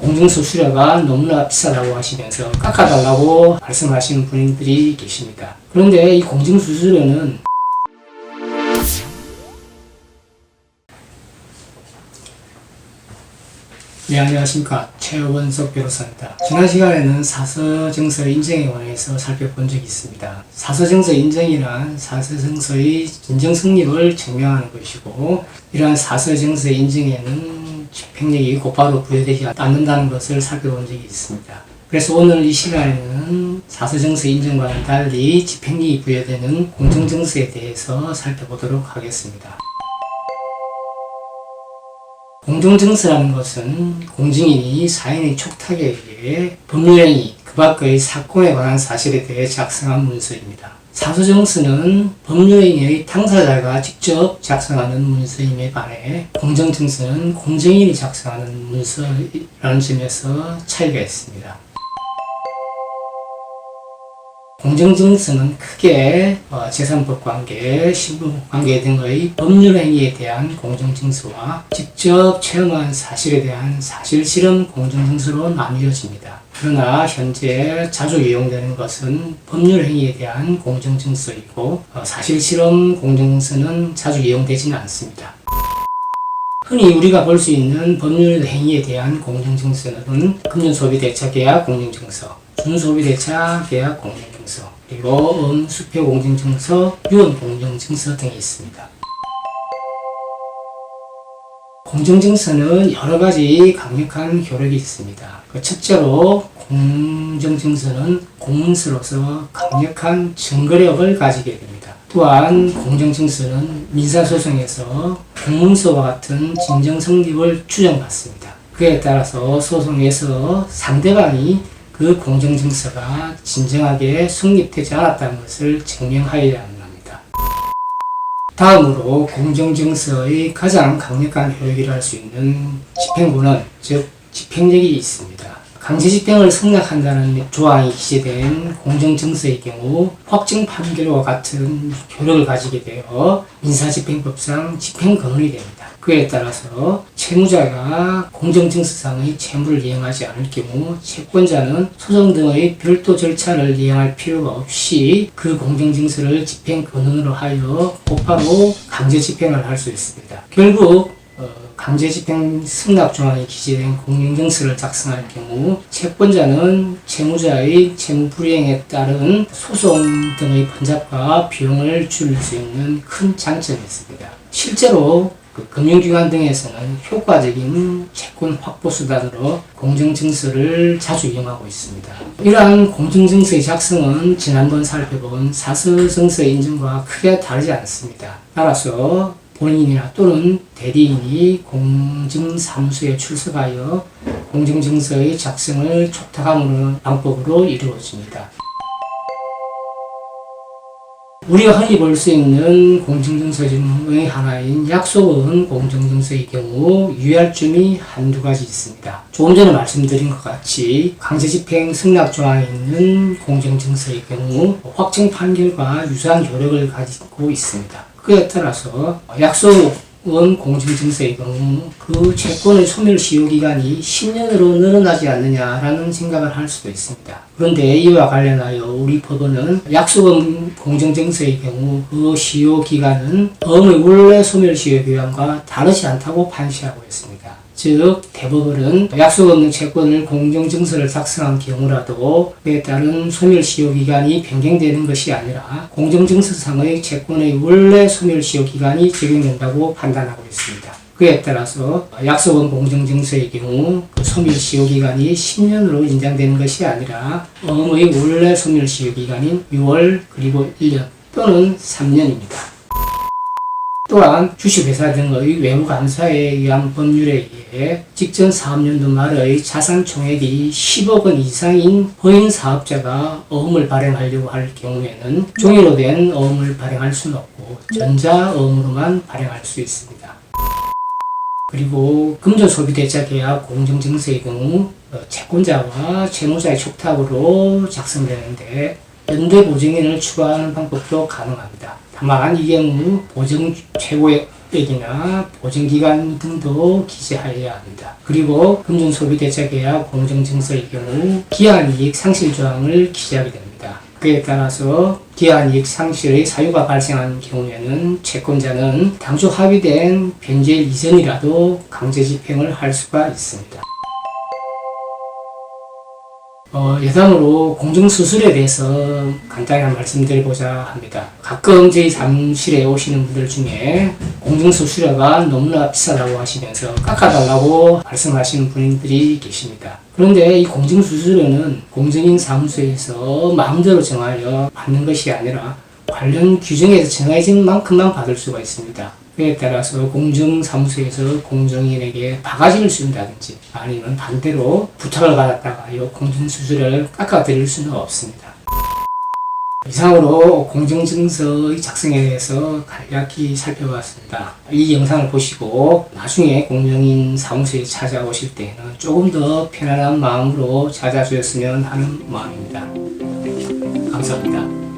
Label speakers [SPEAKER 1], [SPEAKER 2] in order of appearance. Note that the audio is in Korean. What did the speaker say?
[SPEAKER 1] 공증서 수수료가 너무나 비싸다고 하시면서 깎아달라고 말씀하시는 분들이 계십니다. 그런데 이 공증수수료는 네, 안녕하십니까. 최원석 변호사입니다. 지난 시간에는 사서증서 인정에 관해서 살펴본 적이 있습니다. 사서증서 인정이란 사서증서의 인정 성립을 증명하는 것이고, 이러한 사서증서 인정에는 집행력이 곧바로 부여되지 않는다는 것을 살펴본 적이 있습니다. 그래서 오늘 이 시간에는 사서증서 인정과는 달리 집행력이 부여되는 공정증서에 대해서 살펴보도록 하겠습니다. 공정증서라는 것은 공증인이 사인의 촉탁에 의해 법률행위, 그 밖의 사건에 관한 사실에 대해 작성한 문서입니다. 사서증서는 법률행위의 당사자가 직접 작성하는 문서임에 반해 공정증서는 공증인이 작성하는 문서라는 점에서 차이가 있습니다. 공정증서는 크게 재산법관계, 신분관계 등의 법률행위에 대한 공정증서와 직접 체험한 사실에 대한 사실실험 공정증서로 나뉘어집니다. 그러나 현재 자주 이용되는 것은 법률행위에 대한 공정증서이고 사실실험 공정증서는 자주 이용되지는 않습니다. 흔히 우리가 볼 수 있는 법률행위에 대한 공정증서는 금전소비대차계약 공정증서, 준소비대차계약 공정증서, 그리고 수표공정증서, 유언공정증서 등이 있습니다. 공정증서는 여러 가지 강력한 효력이 있습니다. 첫째로 공정증서는 공문서로서 강력한 증거력을 가지게 됩니다. 또한 공정증서는 민사소송에서 공문서와 같은 진정 성립을 추정받습니다. 그에 따라서 소송에서 상대방이 그 공정증서가 진정하게 성립되지 않았다는 것을 증명하여야 합니다. 다음으로 공정증서의 가장 강력한 효력이라 할 수 있는 집행권은, 즉 집행력이 있습니다. 강제집행을 승낙한다는 조항이 기재된 공정증서의 경우 확정 판결과 같은 효력을 가지게 되어 민사집행법상 집행권이 됩니다. 그에 따라서 채무자가 공정증서상의 채무를 이행하지 않을 경우 채권자는 소송 등의 별도 절차를 이행할 필요가 없이 그 공정증서를 집행권으로 하여 곧바로 강제집행을 할 수 있습니다. 결국 강제집행 승낙조항이 기재된 공정증서를 작성할 경우 채권자는 채무자의 채무불이행에 따른 소송 등의 번잡과 비용을 줄일 수 있는 큰 장점이 있습니다. 실제로 금융기관 등에서는 효과적인 채권 확보 수단으로 공정증서를 자주 이용하고 있습니다. 이러한 공정증서의 작성은 지난번 살펴본 사서증서 인증과 크게 다르지 않습니다. 따라서 본인이나 또는 대리인이 공증사무소에 출석하여 공정증서의 작성을 촉탁하는 방법으로 이루어집니다. 우리가 흔히 볼 수 있는 공정증서 중의 하나인 약속은 공정증서의 경우 유의할 점이 한두 가지 있습니다. 조금 전에 말씀드린 것 같이 강제집행 승낙조항이 있는 공정증서의 경우 확정 판결과 유사한 효력을 가지고 있습니다. 그에 따라서 약속은 공정증서의 경우 그 채권의 소멸시효기간이 10년으로 늘어나지 않느냐라는 생각을 할 수도 있습니다. 그런데 이와 관련하여 우리 법원은 약속은 공정증서의 경우 그 시효기간은 어음의 원래 소멸시효기간과 다르지 않다고 판시하고 있습니다. 즉 대법원은 약속 없는 채권을 공정증서를 작성한 경우라도 그에 따른 소멸시효기간이 변경되는 것이 아니라 공정증서상의 채권의 원래 소멸시효기간이 적용된다고 판단하고 있습니다. 그에 따라서 약속은 공정증서의 경우 그 소멸시효기간이 10년으로 인정되는 것이 아니라 어음의 원래 소멸시효기간인 6월 그리고 1년 또는 3년입니다. 또한 주식회사 등의 외부감사에 의한 법률에 의해 직전 사업년도 말의 자산 총액이 10억 원 이상인 허인 사업자가 어음을 발행하려고 할 경우에는 종이로 된 어음을 발행할 수는 없고 전자어음으로만 발행할 수 있습니다. 그리고 금전소비대차계약 공정증서의 경우 채권자와 채무자의 촉탁으로 작성되는데 연대 보증인을 추가하는 방법도 가능합니다. 다만 이 경우 보증 최고의 흑백이나 보증기간 등도 기재하여야 합니다. 그리고 금융소비대책계약 공정증서의 경우 기한이익 상실 조항을 기재하게 됩니다. 그에 따라서 기한이익 상실의 사유가 발생한 경우에는 채권자는 당초 합의된 변제일 이전이라도 강제 집행을 할 수가 있습니다. 예상으로 공정수수료에 대해서 간단히 말씀드리고자 합니다. 가끔 저희 사무실에 오시는 분들 중에 공정수수료가 너무나 비싸다고 하시면서 깎아달라고 말씀하시는 분들이 계십니다. 그런데 이 공정수수료는 공정인 사무소에서 마음대로 정하여 받는 것이 아니라 관련 규정에서 정해진 만큼만 받을 수가 있습니다. 그에 따라서 공정사무소에서 공정인에게 바가지를 씌운다든지 아니면 반대로 부탁을 받았다가 이 공정수수료를 깎아드릴 수는 없습니다. 이상으로 공정증서의 작성에 대해서 간략히 살펴봤습니다. 이 영상을 보시고 나중에 공정인 사무소에 찾아오실 때는 조금 더 편안한 마음으로 찾아주셨으면 하는 마음입니다. 감사합니다.